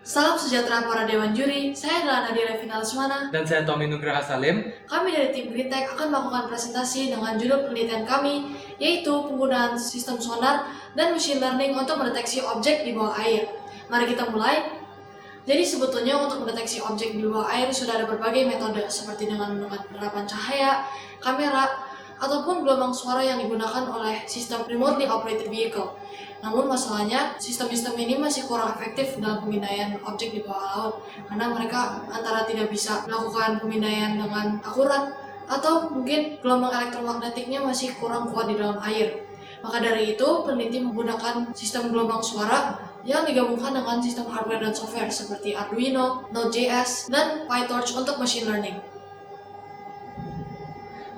Salam sejahtera para dewan juri, saya adalah Nadia Revina Lesmana. Dan saya Tommy Nugraha Salim. Kami dari tim Greentek akan melakukan presentasi dengan judul penelitian kami, yaitu penggunaan sistem sonar dan machine learning untuk mendeteksi objek di bawah air. Mari kita mulai. Jadi sebetulnya untuk mendeteksi objek di bawah air sudah ada berbagai metode, seperti dengan menggunakan penerapan cahaya, kamera, ataupun gelombang suara yang digunakan oleh sistem remotely operated vehicle. Namun masalahnya, sistem-sistem ini masih kurang efektif dalam pemindaian objek di bawah laut, karena mereka antara tidak bisa melakukan pemindaian dengan akurat, atau mungkin gelombang elektromagnetiknya masih kurang kuat di dalam air. Maka dari itu, peneliti menggunakan sistem gelombang suara yang digabungkan dengan sistem hardware dan software seperti Arduino, Node.js, dan PyTorch untuk machine learning.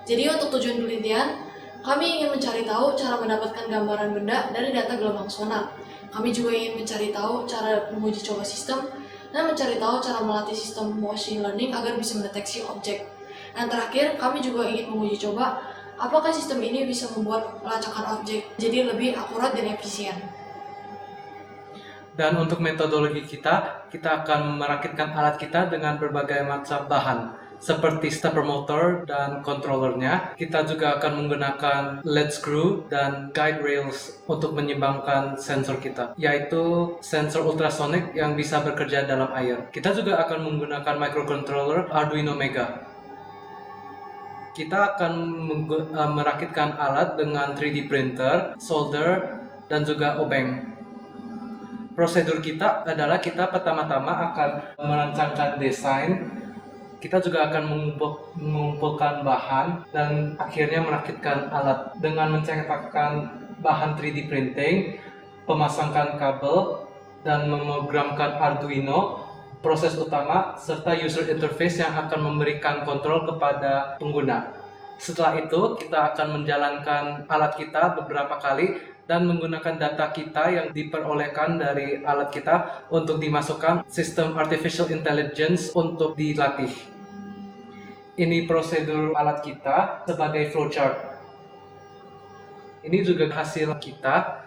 Jadi untuk tujuan penelitian, kami ingin mencari tahu cara mendapatkan gambaran benda dari data gelombang sonar. Kami juga ingin mencari tahu cara menguji coba sistem dan mencari tahu cara melatih sistem machine learning agar bisa mendeteksi objek. Dan terakhir, kami juga ingin menguji coba apakah sistem ini bisa membuat pelacakan objek jadi lebih akurat dan efisien. Dan untuk metodologi kita akan merakitkan alat kita dengan berbagai macam bahan, seperti stepper motor dan controllernya. Kita juga akan menggunakan lead screw dan guide rails untuk menyimbangkan sensor kita, yaitu sensor ultrasonic yang bisa bekerja dalam air. Kita juga akan menggunakan microcontroller Arduino Mega. Kita akan merakitkan alat dengan 3D printer, solder, dan juga obeng. Prosedur kita adalah kita pertama-tama akan merancangkan desain, kita juga akan mengumpulkan bahan, dan akhirnya merakitkan alat dengan mencetakkan bahan 3D printing, memasangkan kabel, dan memprogramkan Arduino, proses utama, serta user interface yang akan memberikan kontrol kepada pengguna. Setelah itu, kita akan menjalankan alat kita beberapa kali dan menggunakan data kita yang diperolehkan dari alat kita untuk dimasukkan sistem artificial intelligence untuk dilatih. Ini prosedur alat kita sebagai flowchart. Ini juga hasil kita.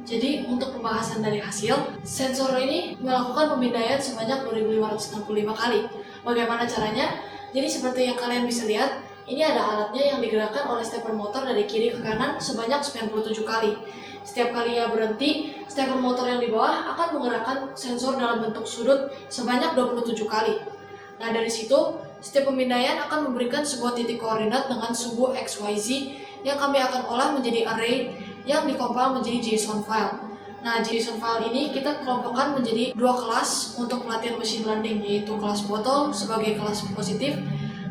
Jadi untuk pembahasan dari hasil, sensor ini melakukan pemindaian sebanyak 2.565 kali. Bagaimana caranya? Jadi seperti yang kalian bisa lihat, ini ada alatnya yang digerakkan oleh stepper motor dari kiri ke kanan sebanyak 97 kali. Setiap kali ia berhenti, stepper motor yang di bawah akan menggerakkan sensor dalam bentuk sudut sebanyak 27 kali. Nah dari situ, setiap pemindaian akan memberikan sebuah titik koordinat dengan sumbu XYZ yang kami akan olah menjadi array yang dikompil menjadi JSON file. Nah, JSON file ini kita kelompokkan menjadi dua kelas untuk pelatihan machine learning, yaitu kelas botol sebagai kelas positif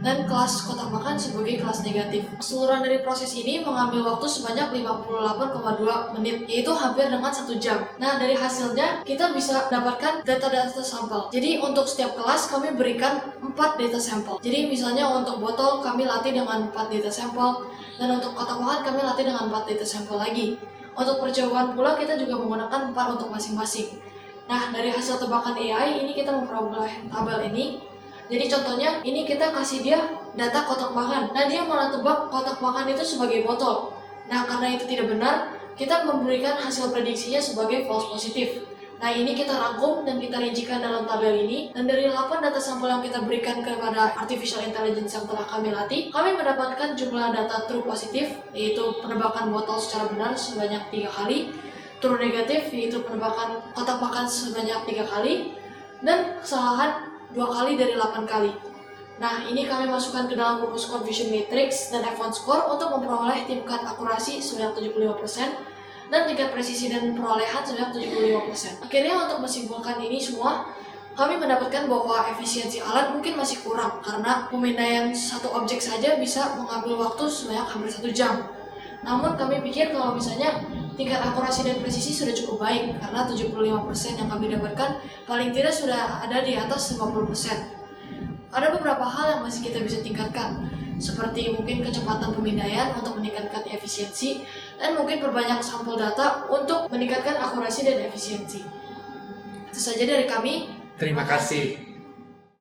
dan kelas kotak makan sebagai kelas negatif. Keseluruhan dari proses ini mengambil waktu sebanyak 58,2 menit, yaitu hampir dengan 1 jam. Nah, dari hasilnya kita bisa dapatkan data-data sampel. Jadi untuk setiap kelas kami berikan 4 data sampel. Jadi misalnya untuk botol kami latih dengan 4 data sampel, dan untuk kotak makan kami latih dengan 4 data sampel lagi. Untuk percobaan pula kita juga menggunakan 4 untuk masing-masing. Nah, dari hasil tebakan AI ini kita memperoleh tabel ini. Jadi contohnya, ini kita kasih dia data kotak makan. Nah, dia malah tebak kotak makan itu sebagai botol. Nah, karena itu tidak benar, kita memberikan hasil prediksinya sebagai false positif. Nah, ini kita rangkum dan kita rincikan dalam tabel ini. Dan dari 8 data sampel yang kita berikan kepada artificial intelligence yang telah kami latih, kami mendapatkan jumlah data true positif, yaitu penebakan botol secara benar sebanyak 3 kali, true negatif, yaitu penebakan kotak makan sebanyak 3 kali, dan kesalahan 2 kali dari 8 kali. Nah, ini kami masukkan ke dalam rumus confusion matrix dan F1 score untuk memperoleh tingkat akurasi sebanyak 75%, dan tingkat presisi dan perolehan sebanyak 75%. Akhirnya untuk menyimpulkan ini semua, kami mendapatkan bahwa efisiensi alat mungkin masih kurang karena pemindaian satu objek saja bisa mengambil waktu sebanyak hampir 1 jam. Namun kami pikir kalau misalnya tingkat akurasi dan presisi sudah cukup baik karena 75% yang kami dapatkan paling tidak sudah ada di atas 50%. Ada beberapa hal yang masih kita bisa tingkatkan, seperti mungkin kecepatan pemindaian untuk meningkatkan efisiensi, dan mungkin perbanyak sampel data untuk meningkatkan akurasi dan efisiensi. Itu saja dari kami. Terima kasih.